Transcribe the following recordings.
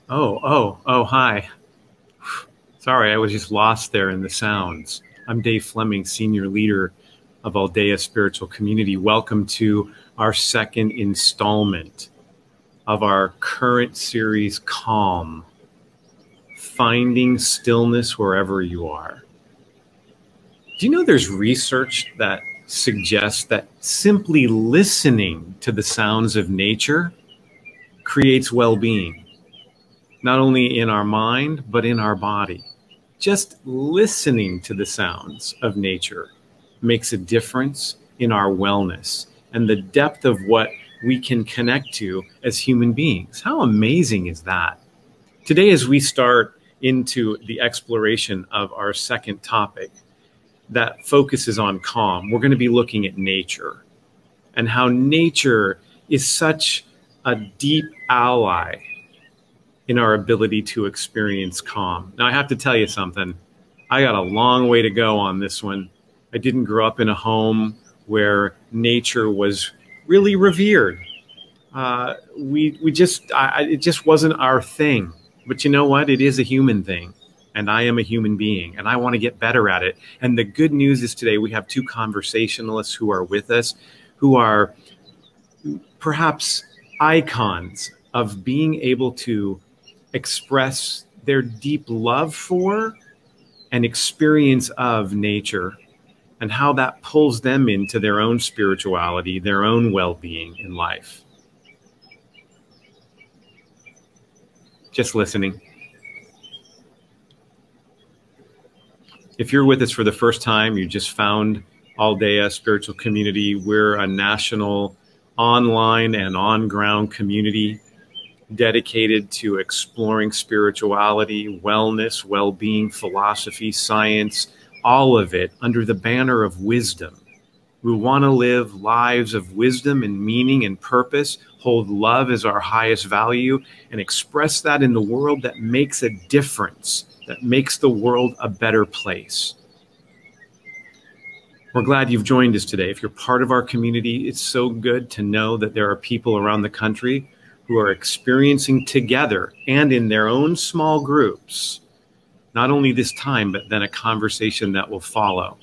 Hi. Sorry, I was just lost there in the sounds. I'm Dave Fleming, Senior Leader of Aldea Spiritual Community. Welcome to our second installment of our current series, Calm, Finding Stillness Wherever You Are. Do you know there's research that suggests that simply listening to the sounds of nature creates well-being, not only in our mind, but in our body? Just listening to the sounds of nature makes a difference in our wellness and the depth of what we can connect to as human beings. How amazing is that? Today, as we start into the exploration of our second topic that focuses on calm, we're going to be looking at nature and how nature is such a deep ally in our ability to experience calm. Now, I have to tell you something. I got a long way to go on this one. I didn't grow up in a home where nature was really revered. It just wasn't our thing. But you know what? It is a human thing. And I am a human being, and I want to get better at it. And the good news is today we have two conversationalists who are with us, who are perhaps icons of being able to express their deep love for and experience of nature, and how that pulls them into their own spirituality, their own well-being in life. Just listening. If you're with us for the first time, you just found Aldea Spiritual Community. We're a national online and on-ground community dedicated to exploring spirituality, wellness, well-being, philosophy, science, all of it under the banner of wisdom. We want to live lives of wisdom and meaning and purpose, hold love as our highest value, and express that in the world that makes a difference, that makes the world a better place. We're glad you've joined us today. If you're part of our community, it's so good to know that there are people around the country who are experiencing together and in their own small groups, not only this time, but then a conversation that will follow.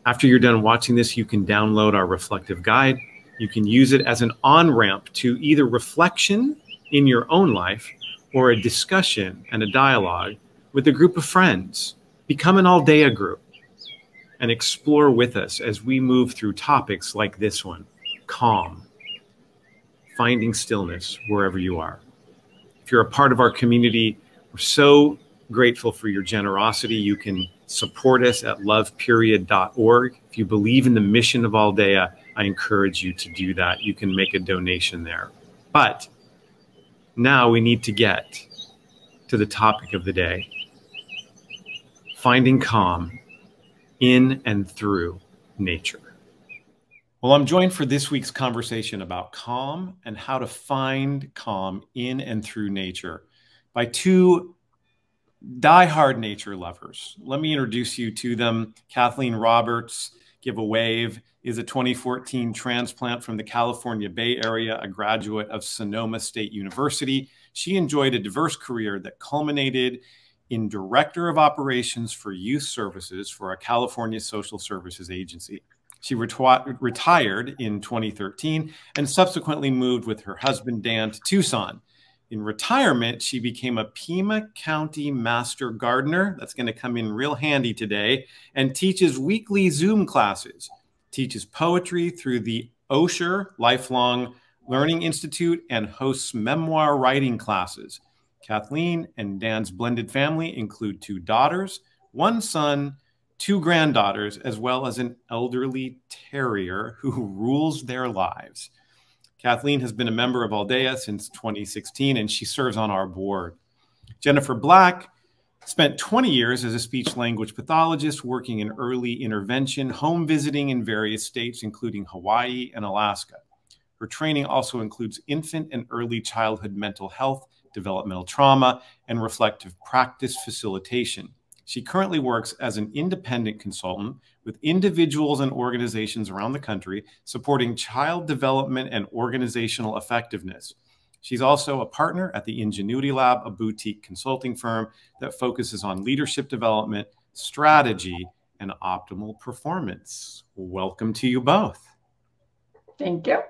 After you're done watching this, you can download our reflective guide. You can use it as an on-ramp to either reflection in your own life or a discussion and a dialogue with a group of friends. Become an Aldea group and explore with us as we move through topics like this one, calm, finding stillness wherever you are. If you're a part of our community, we're so grateful for your generosity. You can support us at loveperiod.org. If you believe in the mission of Aldea, I encourage you to do that. You can make a donation there. But now we need to get to the topic of the day: finding calm in and through nature. Well, I'm joined for this week's conversation about calm and how to find calm in and through nature by two diehard nature lovers. Let me introduce you to them. Kathleen Roberts, give a wave, is a 2014 transplant from the California Bay Area, a graduate of Sonoma State University. She enjoyed a diverse career that culminated in Director of Operations for Youth Services for a California social services agency. She retired in 2013 and subsequently moved with her husband, Dan, to Tucson. In retirement, she became a Pima County Master Gardener. That's going to come in real handy today, and teaches weekly Zoom classes, teaches poetry through the Osher Lifelong Learning Institute, and hosts memoir writing classes. Kathleen and Dan's blended family include 2 daughters, 1 son, 2 granddaughters, as well as an elderly terrier who rules their lives. Kathleen has been a member of Aldea since 2016, and she serves on our board. Jennifer Black spent 20 years as a speech-language pathologist working in early intervention, home visiting in various states, including Hawaii and Alaska. Her training also includes infant and early childhood mental health, developmental trauma, and reflective practice facilitation. She currently works as an independent consultant with individuals and organizations around the country supporting child development and organizational effectiveness. She's also a partner at the Ingenuity Lab, a boutique consulting firm that focuses on leadership development, strategy, and optimal performance. Welcome to you both. Thank you.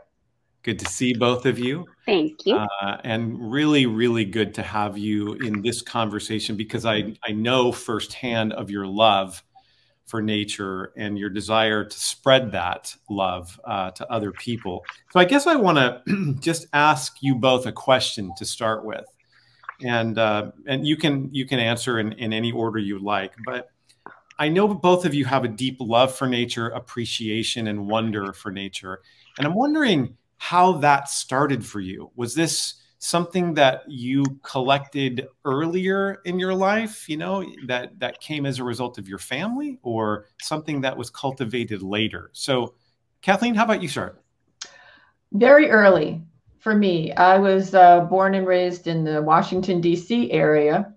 Good to see both of you. Thank you. And really, really good to have you in this conversation, because I know firsthand of your love for nature and your desire to spread that love to other people. So I guess I want to just ask you both a question to start with, and you can answer in any order you like. But I know both of you have a deep love for nature, appreciation, and wonder for nature, and I'm wondering how that started for you. Was this something that you collected earlier in your life, you know, that came as a result of your family, or something that was cultivated later? So Kathleen, how about you start? Very early for me. I was born and raised in the Washington, D.C. area,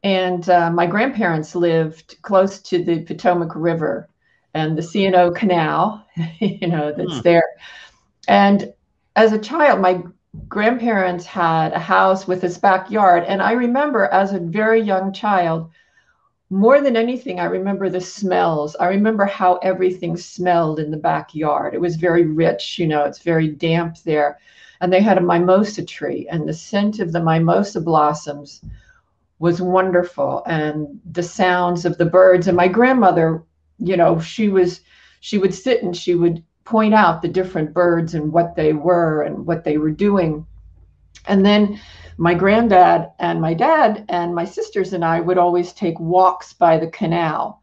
and my grandparents lived close to the Potomac River and the C&O Canal, you know, that's there. And as a child, my grandparents had a house with this backyard. And I remember as a very young child, more than anything, I remember the smells. I remember how everything smelled in the backyard. It was very rich, you know, it's very damp there. And they had a mimosa tree, and the scent of the mimosa blossoms was wonderful. And the sounds of the birds. And my grandmother, you know, she would sit and she would point out the different birds and what they were and what they were doing. And then my granddad and my dad and my sisters and I would always take walks by the canal.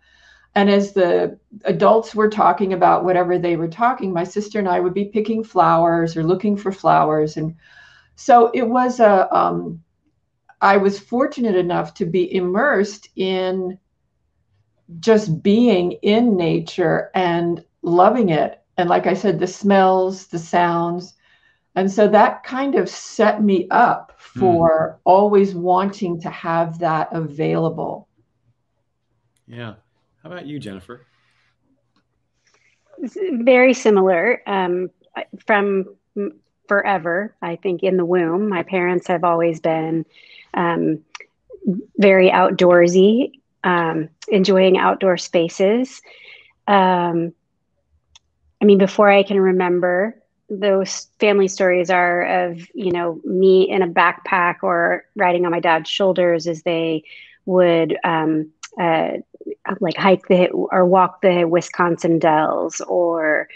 And as the adults were talking about whatever they were talking, my sister and I would be picking flowers or looking for flowers. And so it was I was fortunate enough to be immersed in just being in nature and loving it. And like I said, the smells, the sounds. And so that kind of set me up for always wanting to have that available. Yeah. How about you, Jennifer? Very similar. From forever, I think, in the womb, my parents have always been very outdoorsy, enjoying outdoor spaces. I mean, before I can remember, those family stories are of, you know, me in a backpack or riding on my dad's shoulders as they would like hike or walk the Wisconsin dells, or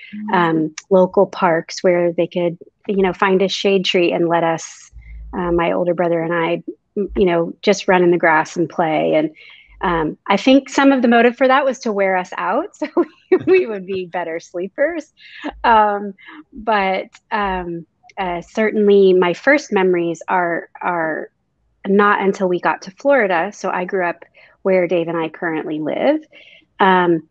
local parks where they could, you know, find a shade tree and let us, my older brother and I, you know, just run in the grass and play. And I think some of the motive for that was to wear us out, so we would be better sleepers. But certainly my first memories are not until we got to Florida. So I grew up where Dave and I currently live. And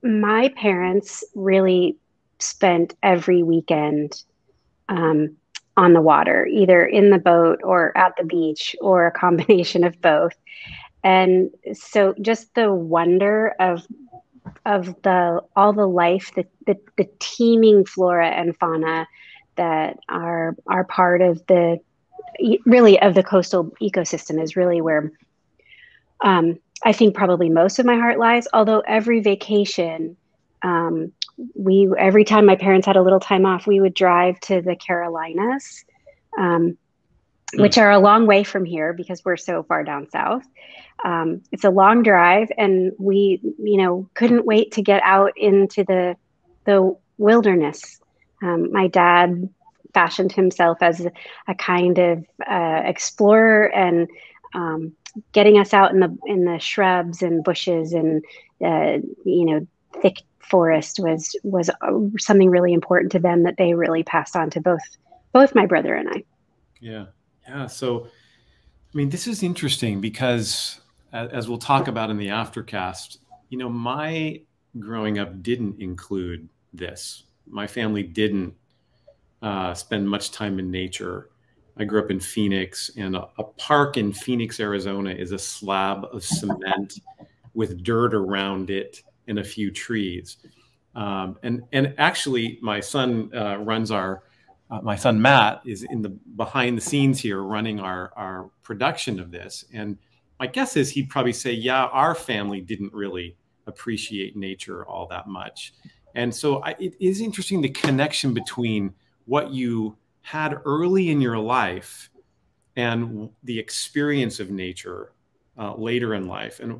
my parents really spent every weekend on the water, either in the boat or at the beach, or a combination of both. And so just the wonder of all the life, the teeming flora and fauna that are part of the coastal ecosystem is really where I think probably most of my heart lies. Although every vacation, every time my parents had a little time off, we would drive to the Carolinas, which are a long way from here because we're so far down south. It's a long drive, and we, you know, couldn't wait to get out into the wilderness. My dad fashioned himself as a kind of explorer, and getting us out in the shrubs and bushes and you know, thick forest was something really important to them that they really passed on to both my brother and I. Yeah. So, I mean, this is interesting because, as we'll talk about in the aftercast, you know, my growing up didn't include this. My family didn't spend much time in nature. I grew up in Phoenix, and a park in Phoenix, Arizona is a slab of cement with dirt around it and a few trees. And actually, my son runs our my son Matt is in the behind the scenes here running our production of this. And my guess is he'd probably say, yeah, our family didn't really appreciate nature all that much. And so it is interesting, the connection between what you had early in your life and the experience of nature later in life. And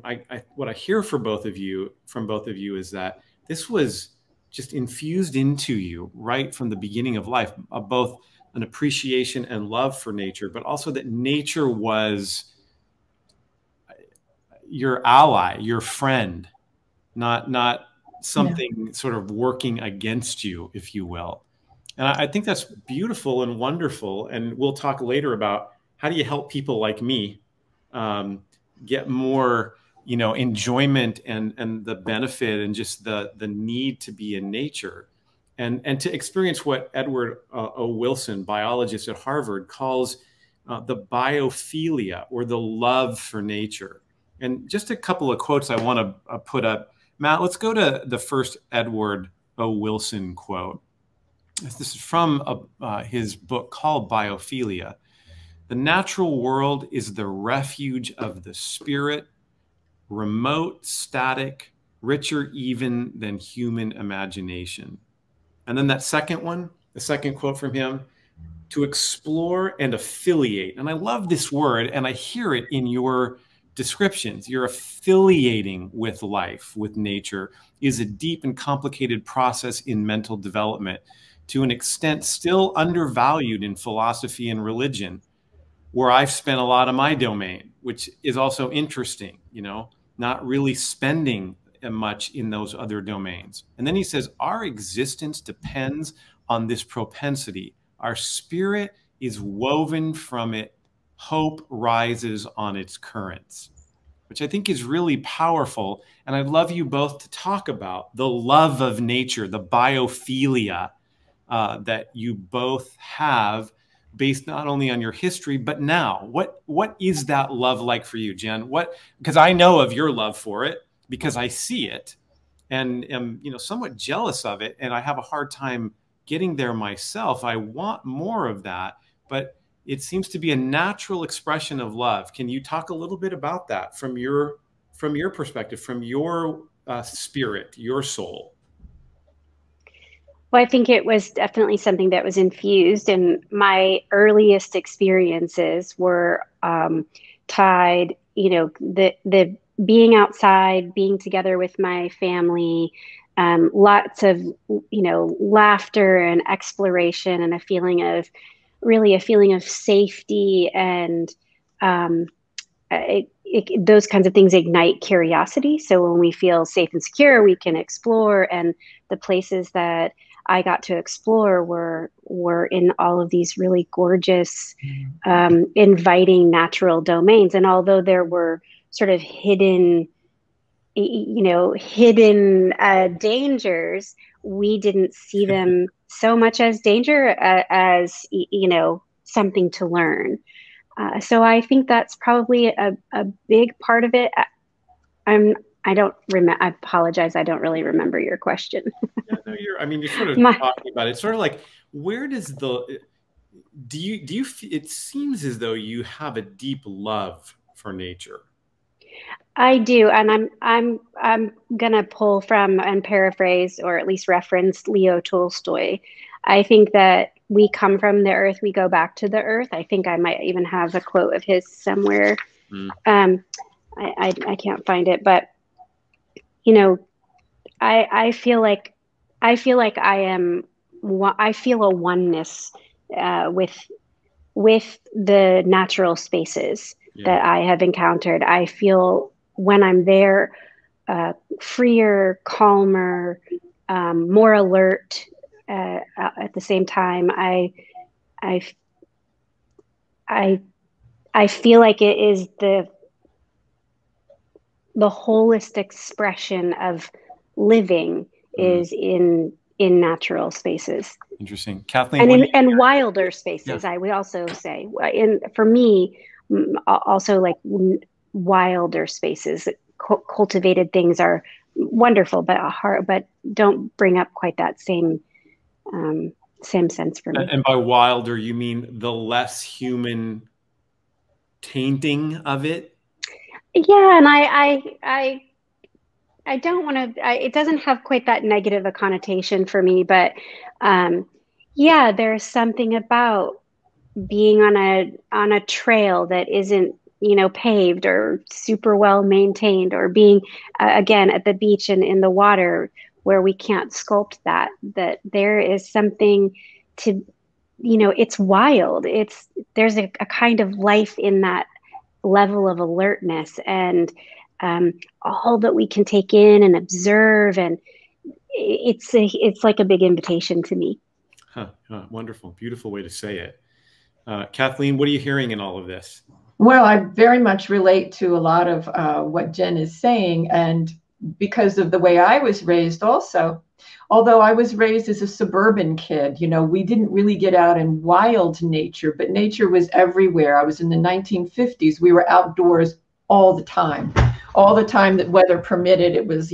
what I hear from both of you is that this was just infused into you right from the beginning of life, both an appreciation and love for nature, but also that nature was your ally, your friend, not something sort of working against you, if you will. And I think that's beautiful and wonderful. And we'll talk later about how do you help people like me get more, enjoyment and the benefit and just the need to be in nature and to experience what Edward O. Wilson, biologist at Harvard, calls the biophilia, or the love for nature. And just a couple of quotes I want to put up. Matt, let's go to the first Edward O. Wilson quote. This is from his book called Biophilia. The natural world is the refuge of the spirit, remote, static, richer even than human imagination. And then that second one, the second quote from him, to explore and affiliate. And I love this word, and I hear it in your descriptions. You're affiliating with life, with nature, is a deep and complicated process in mental development, to an extent still undervalued in philosophy and religion, where I've spent a lot of my domain, which is also interesting, not really spending much in those other domains. And then he says, our existence depends on this propensity. Our spirit is woven from it. Hope rises on its currents, which I think is really powerful. And I'd love you both to talk about the love of nature, the biophilia that you both have, based not only on your history, but now. What is that love like for you, Jen? Because I know of your love for it, because I see it and am, somewhat jealous of it. And I have a hard time getting there myself. I want more of that, but it seems to be a natural expression of love. Can you talk a little bit about that from your perspective, from your spirit, your soul? Well, I think it was definitely something that was infused, and my earliest experiences were tied, the being outside, being together with my family, lots of, laughter and exploration, and a feeling of safety, and those kinds of things ignite curiosity. So when we feel safe and secure, we can explore, and the places that I got to explore were in all of these really gorgeous, inviting natural domains. And although there were sort of hidden dangers, we didn't see them so much as danger as something to learn. So I think that's probably a big part of it. I don't remember. I apologize. I don't really remember your question. Yeah, no, you're sort of talking about it. It's sort of like, where does do you, it seems as though you have a deep love for nature. I do. And I'm going to pull from and paraphrase, or at least reference, Leo Tolstoy. I think that we come from the earth, we go back to the earth. I think I might even have a quote of his somewhere. I can't find it, but I feel like I feel a oneness with the natural spaces that I have encountered. I feel when I'm there, freer, calmer, more alert. At the same time, I feel like it is the wholest expression of living is in natural spaces. Interesting. Kathleen? And wilder spaces, I would also say. For me, also like wilder spaces. Cultivated things are wonderful, but don't bring up quite that same same sense for me. And by wilder, you mean the less human tainting of it? Yeah, and I don't want to. It doesn't have quite that negative a connotation for me, but yeah, there's something about being on a trail that isn't, paved or super well maintained, or being again at the beach and in the water where we can't sculpt that there is something to, it's wild. There's a kind of life in that level of alertness, and all that we can take in and observe, and it's like a big invitation to me. Wonderful, beautiful way to say it. Kathleen, what are you hearing in all of this? Well, I very much relate to a lot of what Jen is saying, and because of the way I was raised also. Although I was raised as a suburban kid, we didn't really get out in wild nature, but nature was everywhere. I was in the 1950s. We were outdoors all the time that weather permitted. It was,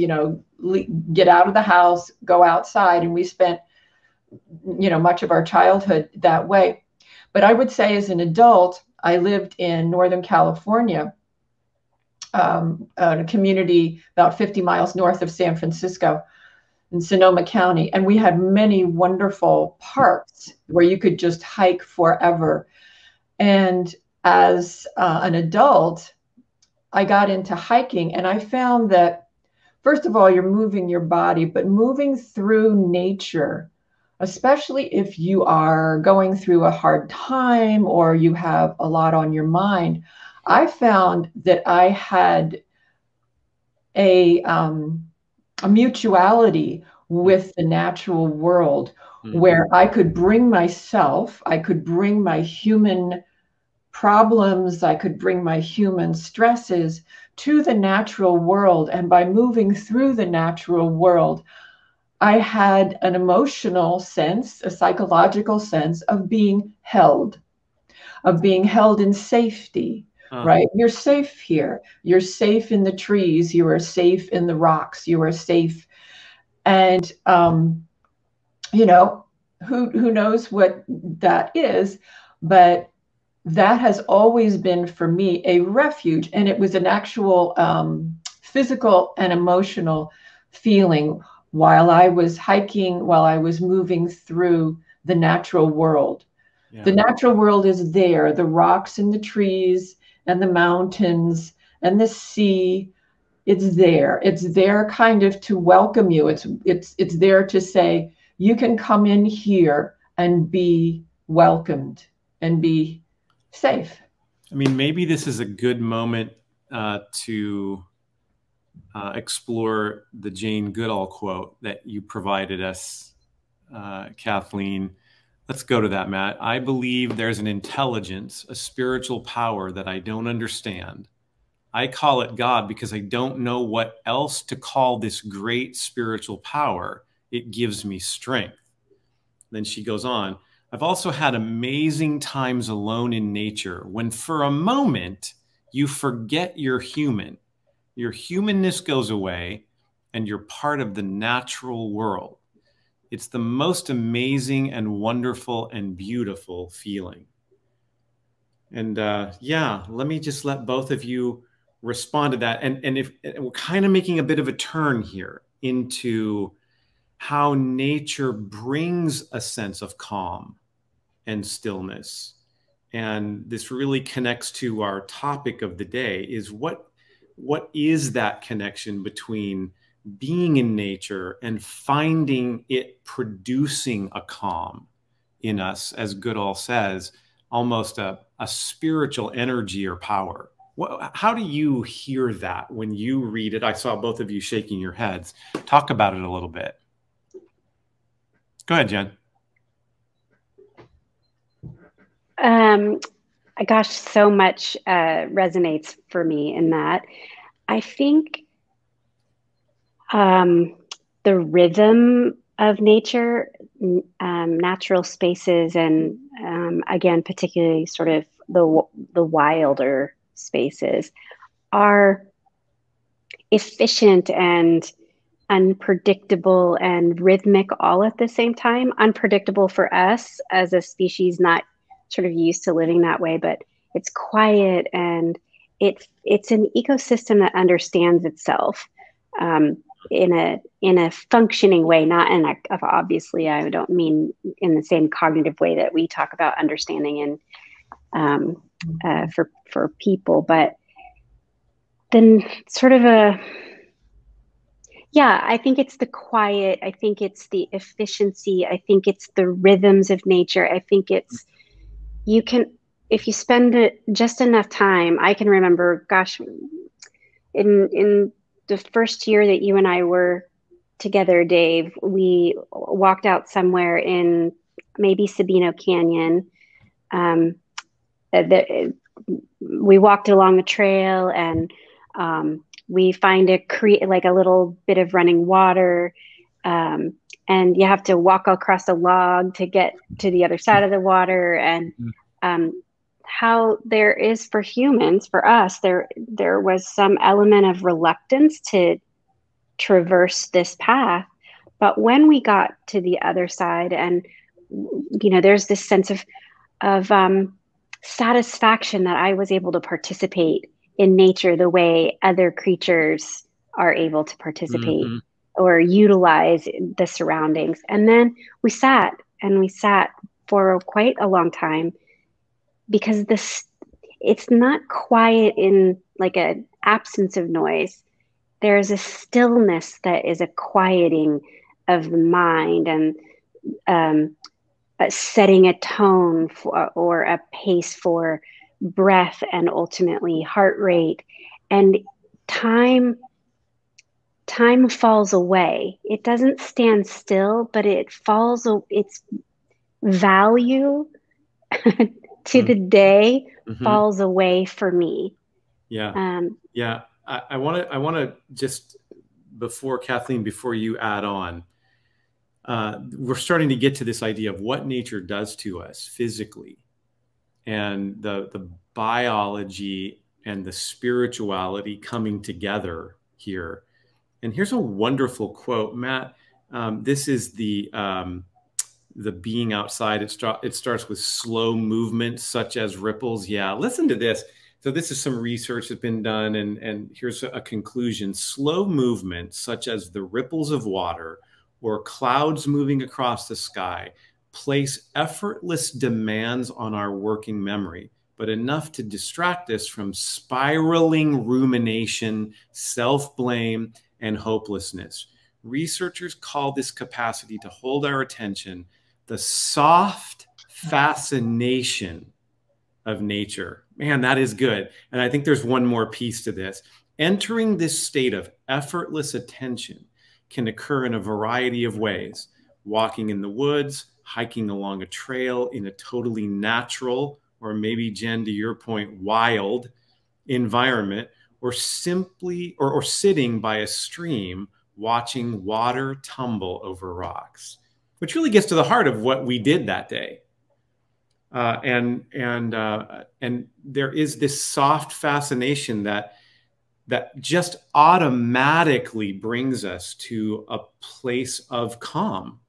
get out of the house, go outside, and we spent, much of our childhood that way. But I would say as an adult, I lived in Northern California, a community about 50 miles north of San Francisco in Sonoma County. And we had many wonderful parks where you could just hike forever. And as an adult, I got into hiking, and I found that, first of all, you're moving your body, but moving through nature, especially if you are going through a hard time or you have a lot on your mind, I found that I had a mutuality with the natural world, where I could bring myself, I could bring my human problems, I could bring my human stresses to the natural world. And by moving through the natural world, I had an emotional sense, a psychological sense of being held in safety, right? You're safe here. You're safe in the trees. You are safe in the rocks. You are safe. And, who knows what that is, but that has always been for me a refuge. And it was an actual physical and emotional feeling while I was hiking, while I was moving through the natural world. Yeah. The natural world is there, the rocks and the trees and the mountains and the sea. It's there. It's there kind of to welcome you. It's there to say, you can come in here and be welcomed and be safe. I mean, maybe this is a good moment to explore the Jane Goodall quote that you provided us, Kathleen. Let's go to that, Matt. I believe there's an intelligence, a spiritual power that I don't understand. I call it God because I don't know what else to call this great spiritual power. It gives me strength. Then she goes on, I've also had amazing times alone in nature when for a moment you forget you're human. Your humanness goes away and you're part of the natural world. It's the most amazing and wonderful and beautiful feeling. And yeah, let me just let both of you respond to that. And if we're kind of making a bit of a turn here into how nature brings a sense of calm and stillness. And this really connects to our topic of the day, is what is that connection between being in nature and finding it producing a calm in us, as Goodall says, almost a spiritual energy or power. How do you hear that when you read it? I saw both of you shaking your heads. Talk about it a little bit. Go ahead, Jen. Gosh, so much resonates for me in that. I think the rhythm of nature, natural spaces, and again, particularly sort of the wilder spaces, are efficient and unpredictable and rhythmic all at the same time. Unpredictable for us as a species, not sort of used to living that way, but it's quiet, and it's an ecosystem that understands itself in a functioning way, not in a, obviously I don't mean in the same cognitive way that we talk about understanding and for people, but then sort of I think it's the quiet. I think it's the efficiency. I think it's the rhythms of nature. I think it's, you can, if you spend it just enough time, I can remember, gosh, in the first year that you and I were together, Dave, we walked out somewhere in maybe Sabino Canyon. We walked along the trail, and we find like a little bit of running water, and you have to walk across a log to get to the other side of the water. And how there is for humans, for us, there was some element of reluctance to traverse this path. But when we got to the other side, and there's this sense of satisfaction that I was able to participate in nature the way other creatures are able to participate or utilize the surroundings. And then we sat for quite a long time, because it's not quiet in like an absence of noise. There's a stillness that is a quieting of the mind, and setting a tone or a pace for breath, and ultimately heart rate. And time falls away. It doesn't stand still, but its value to the day falls away for me. I want to just, before Kathleen, before you add on, we're starting to get to this idea of what nature does to us physically, and the biology and the spirituality coming together here. And here's a wonderful quote, Matt. This is the being outside. It starts with slow movement, such as ripples. Yeah, listen to this. So this is some research that's been done, and here's a conclusion. Slow movement, such as the ripples of water or clouds moving across the sky, place effortless demands on our working memory, but enough to distract us from spiraling rumination, self-blame, and hopelessness. Researchers call this capacity to hold our attention the soft fascination of nature. Man, that is good. And I think there's one more piece to this. Entering this state of effortless attention can occur in a variety of ways. Walking in the woods, hiking along a trail in a totally natural, or maybe, Jen, to your point, wild environment, or simply, or sitting by a stream watching water tumble over rocks, which really gets to the heart of what we did that day. And there is this soft fascination that just automatically brings us to a place of calm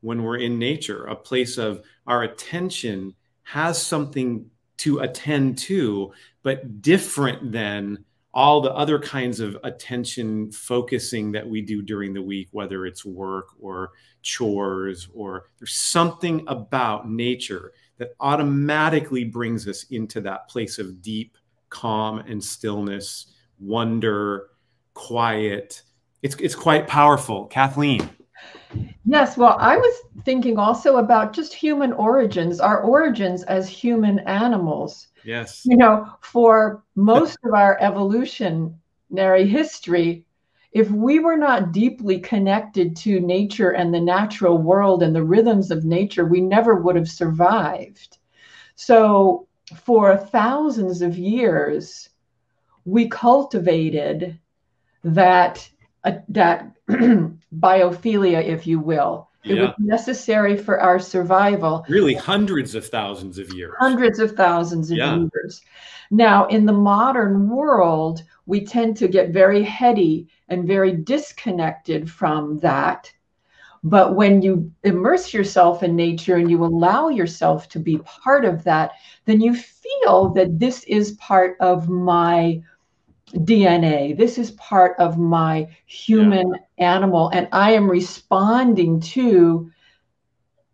when we're in nature, a place of our attention has something to attend to, but different than all the other kinds of attention focusing that we do during the week, whether it's work or chores, or there's something about nature that automatically brings us into that place of deep calm and stillness, wonder, quiet. It's quite powerful. Kathleen. Yes, well, I was thinking also about just human origins, our origins as human animals. Yes. For most of our evolutionary history, if we were not deeply connected to nature and the natural world and the rhythms of nature, we never would have survived. So for thousands of years, we cultivated that biophilia, if you will, It was Yeah. necessary for our survival. Really hundreds of thousands of years. Hundreds of thousands of Yeah. years. Now, in the modern world, we tend to get very heady and very disconnected from that. But when you immerse yourself in nature and you allow yourself to be part of that, then you feel that this is part of my DNA. This is part of my human animal, and I am responding to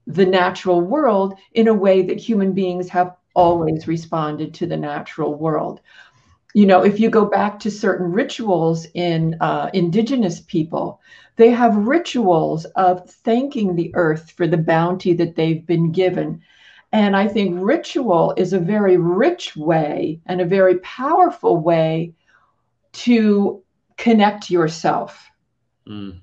the natural world in a way that human beings have always responded to the natural world. You know, if you go back to certain rituals in indigenous people, they have rituals of thanking the earth for the bounty that they've been given. And I think ritual is a very rich way and a very powerful way to connect yourself. Mm.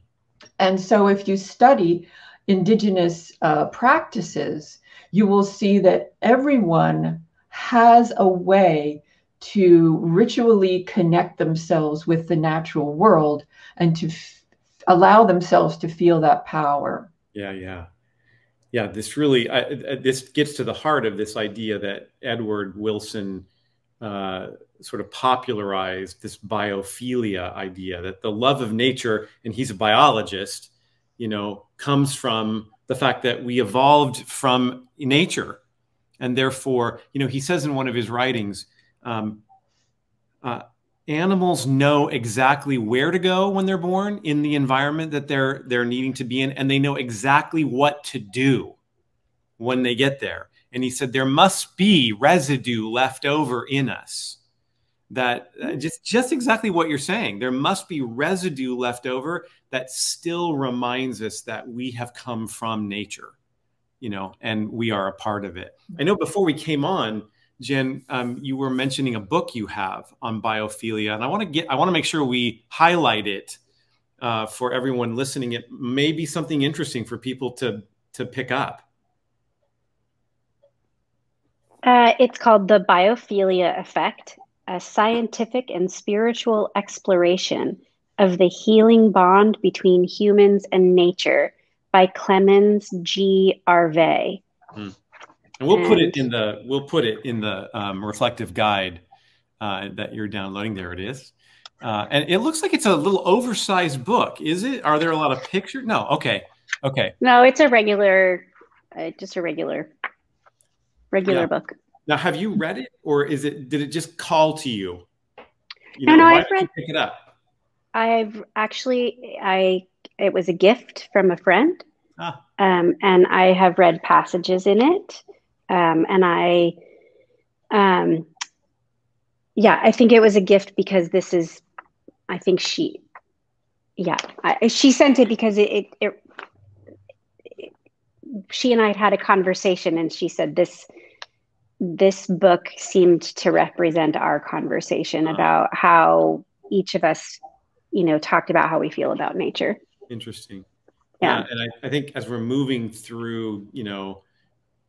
And so if you study indigenous practices, you will see that everyone has a way to ritually connect themselves with the natural world and to allow themselves to feel that power. Yeah. This really, this gets to the heart of this idea that Edward Wilson sort of popularized, this biophilia idea, that the love of nature, and he's a biologist, you know, comes from the fact that we evolved from nature. And therefore, you know, he says in one of his writings, animals know exactly where to go when they're born in the environment that they're needing to be in, and they know exactly what to do when they get there. And he said there must be residue left over in us. That just exactly what you're saying. There must be residue left over that still reminds us that we have come from nature, you know, and we are a part of it. I know before we came on, Jen, you were mentioning a book you have on biophilia, and I want to make sure we highlight it for everyone listening. It may be something interesting for people to pick up. It's called The Biophilia Effect, a scientific and spiritual exploration of the healing bond between humans and nature by Clemens G. Arvey. And we'll put it in the reflective guide that you're downloading. There it is. And it looks like it's a little oversized book. Is it? Are there a lot of pictures? No. Okay. No, it's a regular, just a regular book. Now, have you read it, or did it just call to you? No, I've read. You pick it up? I've actually, it was a gift from a friend, and I have read passages in it, and I think it was a gift because this is, I think she sent it because she and I had a conversation, and she said this book seemed to represent our conversation about how each of us, you know, talked about how we feel about nature. Interesting. Yeah. And I think as we're moving through, you know,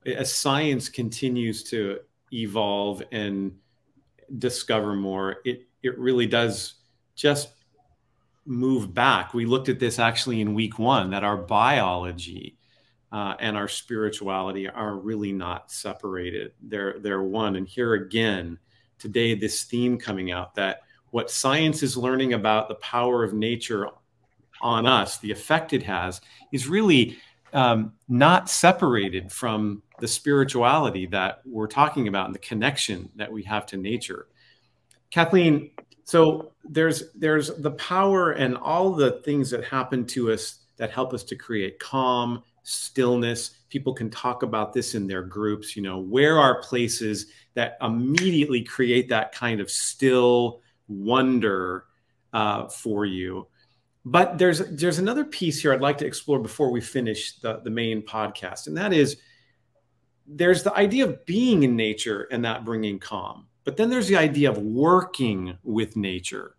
as science continues to evolve and discover more, it really does just move back. We looked at this actually in week 1, that our biology and our spirituality are really not separated. They're one. And here again, today, this theme coming out that what science is learning about the power of nature on us, the effect it has, is really not separated from the spirituality that we're talking about and the connection that we have to nature. Kathleen, so there's the power and all the things that happen to us that help us to create calm, stillness. People can talk about this in their groups. You know, where are places that immediately create that kind of still wonder for you? But there's another piece here I'd like to explore before we finish the main podcast, and that is there's the idea of being in nature and that bringing calm. But then there's the idea of working with nature.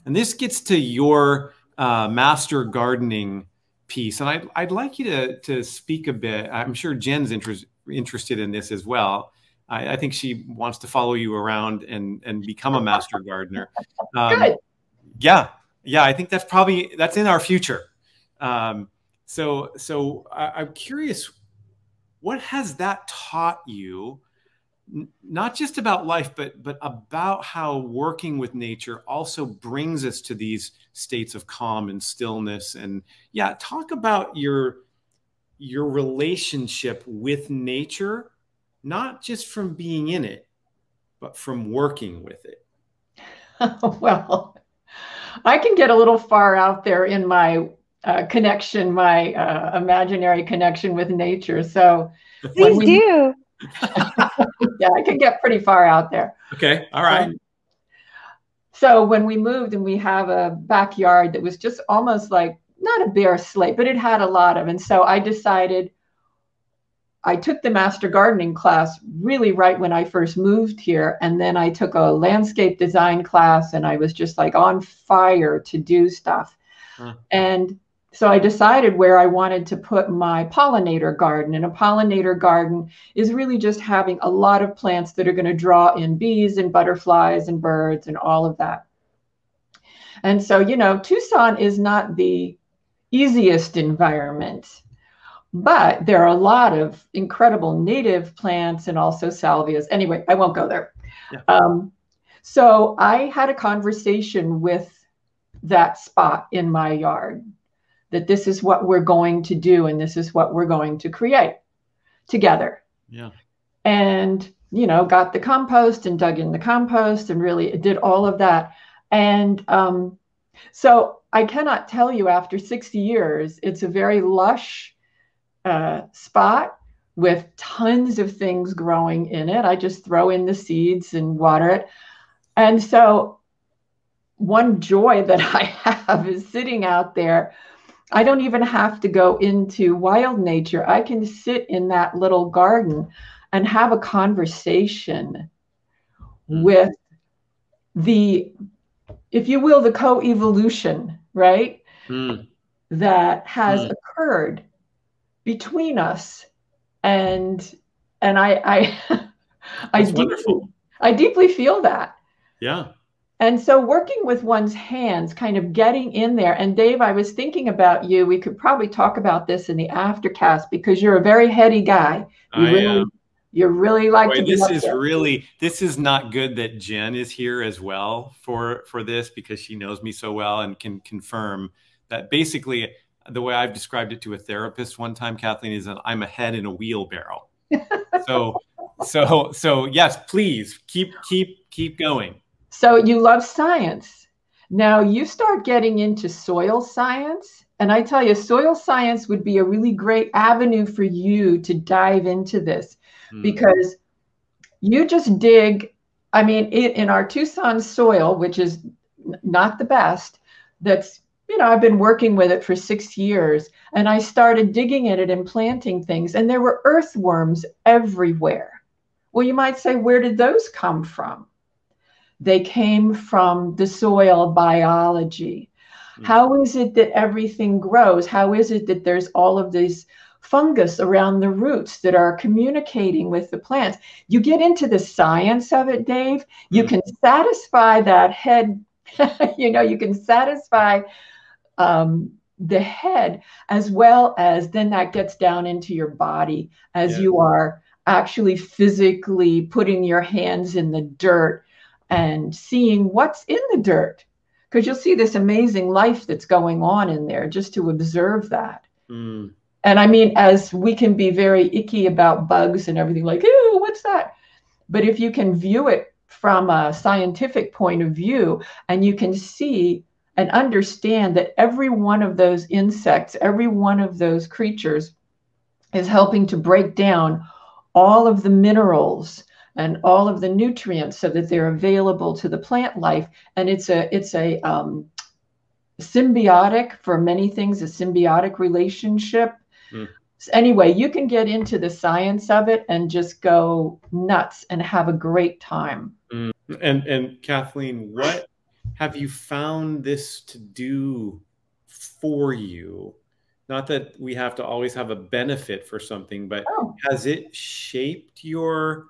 And this gets to your master gardening piece. And I'd like you to speak a bit. I'm sure Jen's interested in this as well. I think she wants to follow you around and become a master gardener. Good. Yeah, I think that's in our future. I'm curious, what has that taught you, not just about life, but about how working with nature also brings us to these states of calm and stillness? And yeah, talk about your relationship with nature, not just from being in it, but from working with it. Well, I can get a little far out there in my connection, my imaginary connection with nature. So when Please do. yeah, I can get pretty far out there. Okay. All right. So when we moved and we have a backyard that was just almost like not a bare slate, but it had a lot of. And so I decided I took the master gardening class really right when I first moved here. And then I took a landscape design class and I was just like on fire to do stuff. And so I decided where I wanted to put my pollinator garden. And a pollinator garden is really just having a lot of plants that are going to draw in bees and butterflies and birds and all of that. And so, you know, Tucson is not the easiest environment, but there are a lot of incredible native plants and also salvias. Anyway, I won't go there. Yeah. So I had a conversation with that spot in my yard, that this is what we're going to do and this is what we're going to create together. Yeah. And, you know, got the compost and dug in the compost and really did all of that. And so I cannot tell you, after 60 years, it's a very lush spot with tons of things growing in it. I just throw in the seeds and water it. And so one joy that I have is sitting out there. I don't even have to go into wild nature. I can sit in that little garden and have a conversation with the, if you will, the co-evolution, right? That has occurred between us. And I deeply feel that. Yeah. And so working with one's hands, kind of getting in there. And Dave, I was thinking about you. We could probably talk about this in the aftercast because you're a very heady guy. You really like to be this up is there. This is not good that Jen is here as well for this, because she knows me so well and can confirm that basically the way I've described it to a therapist one time, Kathleen, is that I'm a head in a wheelbarrow. So yes, please keep going. So you love science. Now you start getting into soil science. And I tell you, soil science would be a really great avenue for you to dive into this, because you just dig. I mean, in our Tucson soil, which is not the best, that's, you know, I've been working with it for 6 years, and I started digging in it and planting things, and there were earthworms everywhere. Well, you might say, where did those come from? They came from the soil biology. How is it that everything grows? How is it that there's all of this fungus around the roots that are communicating with the plants? You get into the science of it, Dave. You can satisfy that head, you know, you can satisfy the head, as well as then that gets down into your body as you are actually physically putting your hands in the dirt and seeing what's in the dirt, because you'll see this amazing life that's going on in there just to observe that. And I mean, as we can be very icky about bugs and everything, like, ew, what's that? But if you can view it from a scientific point of view, and you can see and understand that every one of those insects, every one of those creatures is helping to break down all of the minerals and all of the nutrients so that they're available to the plant life. And it's a symbiotic, for many things, a symbiotic relationship. Anyway, you can get into the science of it and just go nuts and have a great time. And Kathleen, what have you found this to do for you? Not that we have to always have a benefit for something, but has it shaped your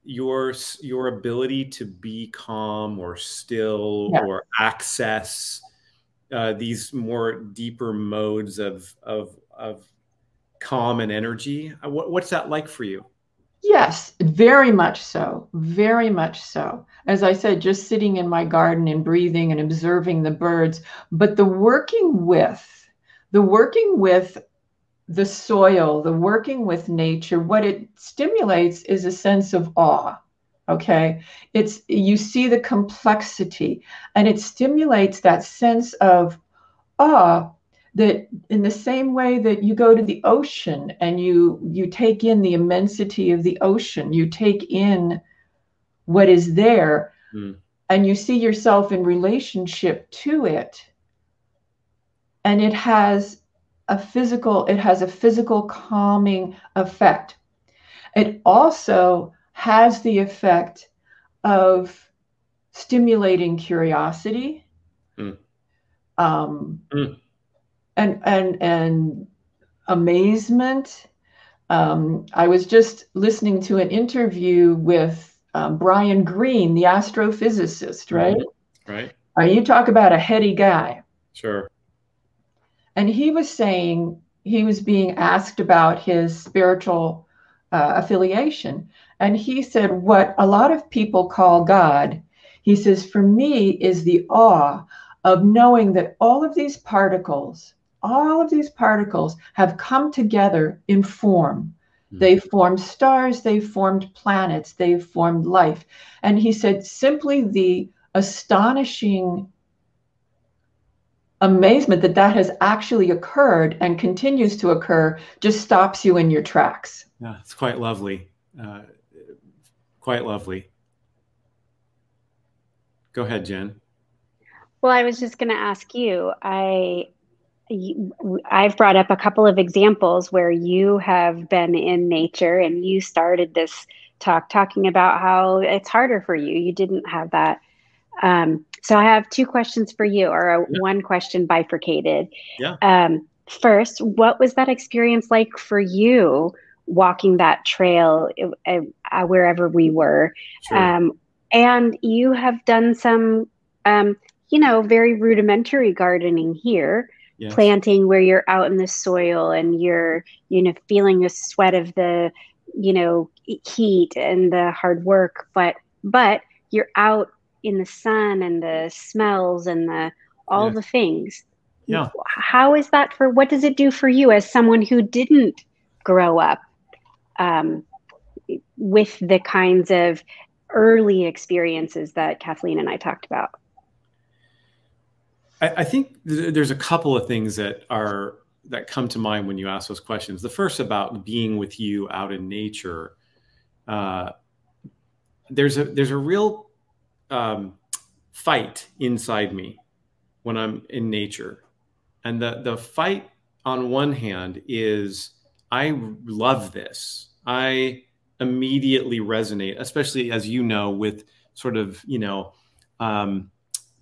ability to be calm or still or access these more deeper modes of of calm and energy. What's that like for you? Yes, very much so. Very much so. As I said, just sitting in my garden and breathing and observing the birds, but the working with the soil, the working with nature, what it stimulates is a sense of awe. Okay. You see the complexity, and it stimulates that sense of awe, that in the same way that you go to the ocean and you take in the immensity of the ocean, you take in what is there, and you see yourself in relationship to it, and it has a physical calming effect. It also has the effect of stimulating curiosity, and amazement. I was just listening to an interview with Brian Greene, the astrophysicist, right? Right. You talk about a heady guy. Sure. And he was saying, he was being asked about his spiritual affiliation. And he said, what a lot of people call God, he says, for me, is the awe of knowing that all of these particles have come together in form. They've formed stars, they've formed planets, they've formed life. And he said, simply the astonishing amazement that has actually occurred and continues to occur just stops you in your tracks. Yeah, it's quite lovely. Quite lovely. Go ahead, Jen. Well, I was just going to ask you, I've brought up a couple of examples where you have been in nature, and you started this talking about how it's harder for you. You didn't have that. So I have two questions for you, or one question bifurcated. Yeah. First, what was that experience like for you walking that trail wherever we were? Sure. And you have done some, very rudimentary gardening here, yes, planting where you're out in the soil and you're, feeling the sweat of the, heat and the hard work, but you're out in the sun and the smells and all yes, the things. Yeah. How is that what does it do for you as someone who didn't grow up with the kinds of early experiences that Kathleen and I talked about? I think there's a couple of things that come to mind when you ask those questions. The first, about being with you out in nature. There's a real fight inside me when I'm in nature. And the fight on one hand is, I love this. I immediately resonate, especially, as you know, with sort of,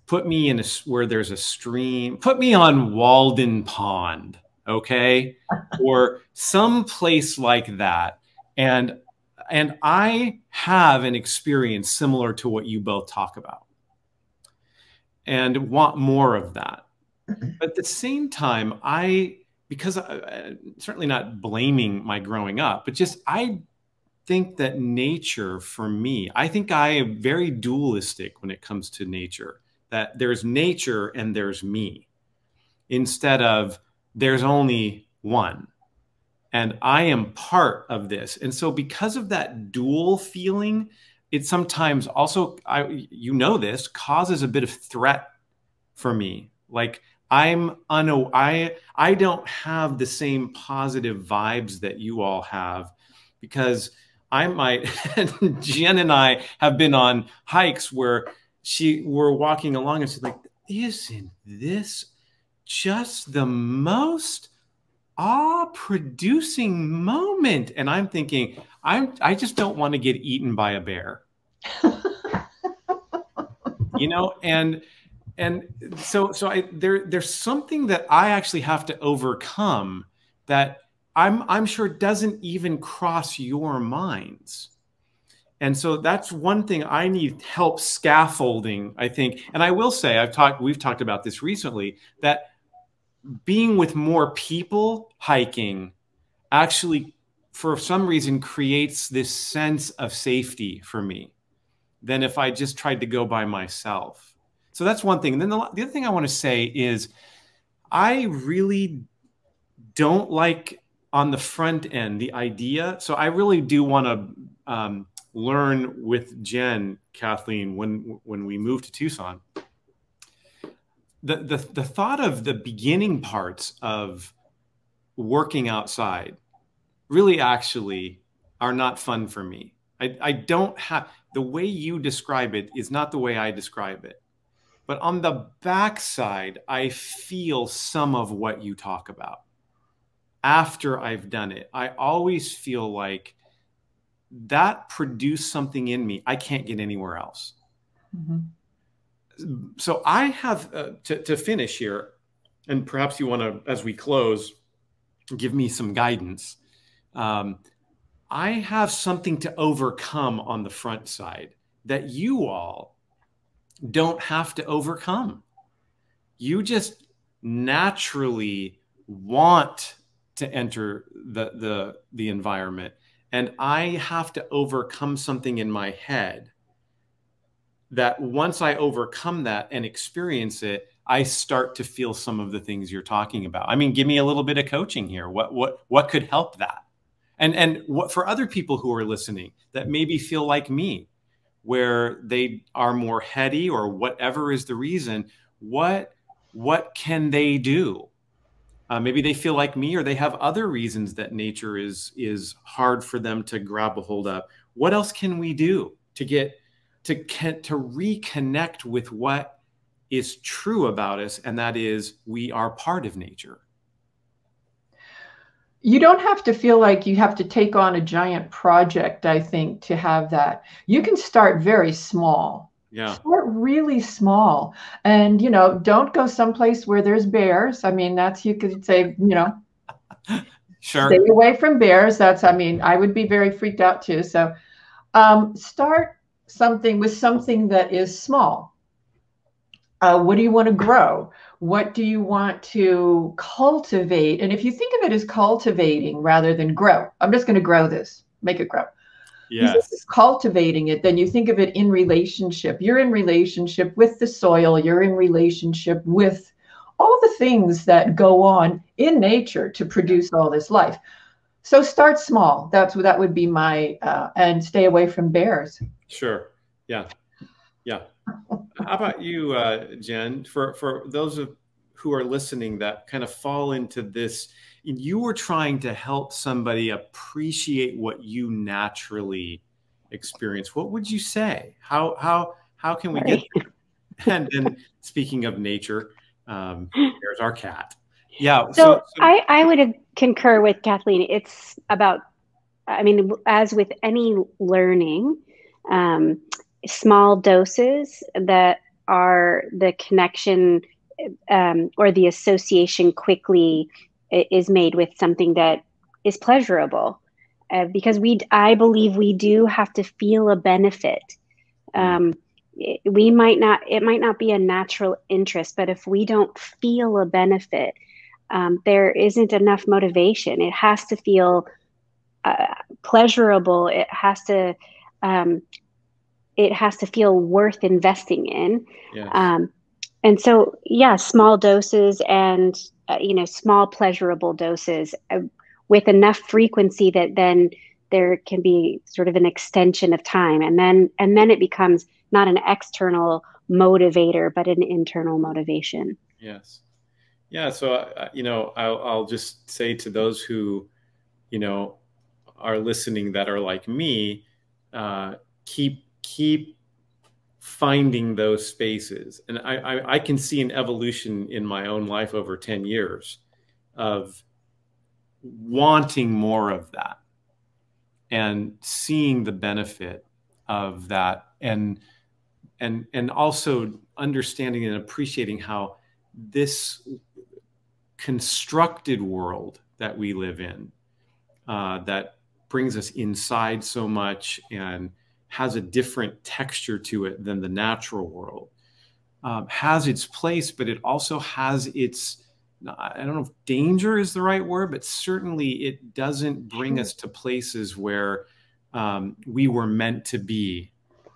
put me in where there's a stream, put me on Walden Pond, okay? Or some place like that. And I have an experience similar to what you both talk about, and want more of that. But at the same time, because I'm certainly not blaming my growing up, but just I think that nature, for me, I think I am very dualistic when it comes to nature, that there's nature and there's me, instead of there's only one. And I am part of this. And so because of that dual feeling, it sometimes also, this causes a bit of threat for me. Like, I don't have the same positive vibes that you all have, because Jen and I have been on hikes where we're walking along and she's like, isn't this just the most awe-producing moment? And I'm thinking, I just don't want to get eaten by a bear. And so there's something that I actually have to overcome that I'm sure doesn't even cross your minds. And so that's one thing I need help scaffolding, I think. And I will say, we've talked about this recently, that being with more people hiking actually, for some reason, creates this sense of safety for me than if I just tried to go by myself. So that's one thing. And then the other thing I want to say is I really don't like on the front end the idea. So I really do want to learn with Jen, Kathleen, when we move to Tucson. The thought of the beginning parts of working outside really actually are not fun for me. I don't have, the way you describe it is not the way I describe it. But on the backside, I feel some of what you talk about. After I've done it, I always feel like that produced something in me I can't get anywhere else. Mm-hmm. So I have to finish here, and perhaps you want to, as we close, give me some guidance. I have something to overcome on the front side that you all don't have to overcome. You just naturally want to enter the environment. And I have to overcome something in my head that once I overcome that and experience it, I start to feel some of the things you're talking about. I mean, give me a little bit of coaching here. What could help that? And what for other people who are listening that maybe feel like me, where they are more heady or whatever is the reason, what can they do? Maybe they feel like me, or they have other reasons that nature is hard for them to grab a hold of. What else can we do to reconnect with what is true about us, and that is we are part of nature? You don't have to feel like you have to take on a giant project, I think, to have that. You can start very small. Yeah. Start really small. And, don't go someplace where there's bears. I mean, you could say, sure. Stay away from bears. I would be very freaked out too. So start something that is small. What do you want to grow? What do you want to cultivate? And if you think of it as cultivating rather than grow, I'm just going to grow this, make it grow. Yes. Cultivating it, then you think of it in relationship. You're in relationship with the soil. You're in relationship with all the things that go on in nature to produce all this life. So start small. That would be my, and stay away from bears. Sure. Yeah. Yeah. How about you, Jen? For those who are listening that kind of fall into this, you were trying to help somebody appreciate what you naturally experience. What would you say? How can we get there? And then, speaking of nature, there's our cat. Yeah. So I would concur with Kathleen. It's about, as with any learning, small doses that are the connection or the association quickly is made with something that is pleasurable, because I believe we do have to feel a benefit. It might not be a natural interest, but if we don't feel a benefit, there isn't enough motivation. It has to feel pleasurable. It has to feel worth investing in. Yes. And so, small doses and, small pleasurable doses with enough frequency that then there can be sort of an extension of time. And then it becomes not an external motivator, but an internal motivation. Yes. Yeah. So, I'll just say to those who, are listening that are like me, keep finding those spaces. And I can see an evolution in my own life over 10 years of wanting more of that and seeing the benefit of that, and also understanding and appreciating how this constructed world that we live in, that brings us inside so much and has a different texture to it than the natural world, has its place, but it also has its I don't know if danger is the right word, but certainly it doesn't bring us to places where we were meant to be.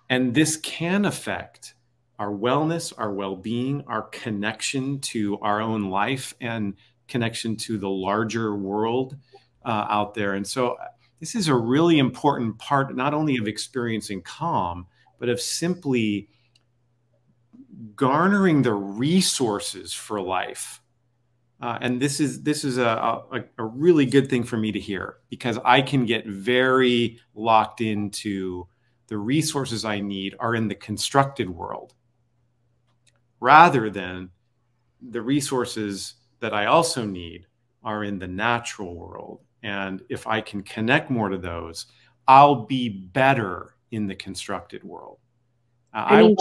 And this can affect our wellness, our well-being, our connection to our own life, and connection to the larger world out there. And so this is a really important part, not only of experiencing calm, but of simply garnering the resources for life. And this is a really good thing for me to hear, because I can get very locked into the resources I need are in the constructed world, rather than the resources that I also need are in the natural world. And if I can connect more to those, I'll be better in the constructed world. I mean,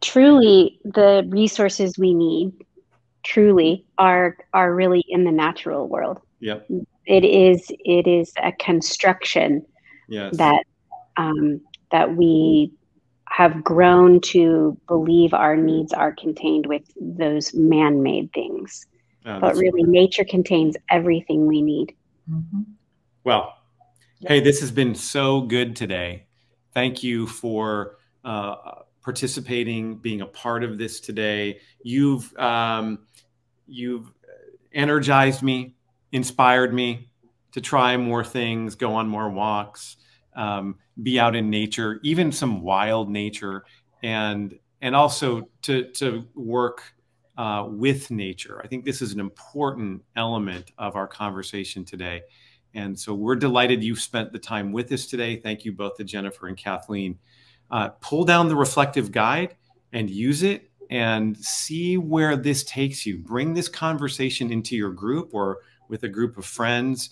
truly, the resources we need truly are really in the natural world. Yep. It is a construction, yes, that we have grown to believe our needs are contained with those man-made things. But really, nature contains everything we need. Mm-hmm. Well, hey, this has been so good today. Thank you for participating, being a part of this today. You've energized me, inspired me to try more things, go on more walks, be out in nature, even some wild nature, and also to work with nature. I think this is an important element of our conversation today. And so we're delighted you spent the time with us today. Thank you both to Jennifer and Kathleen. Pull down the reflective guide and use it and see where this takes you. Bring this conversation into your group or with a group of friends.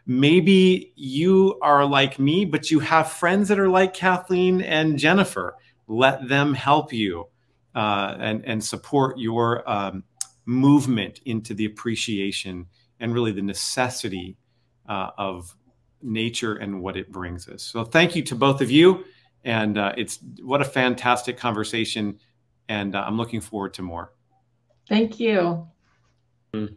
Maybe you are like me, but you have friends that are like Kathleen and Jennifer. Let them help you and support your movement into the appreciation and really the necessity of nature and what it brings us. So thank you to both of you. And what a fantastic conversation. And I'm looking forward to more. Thank you. And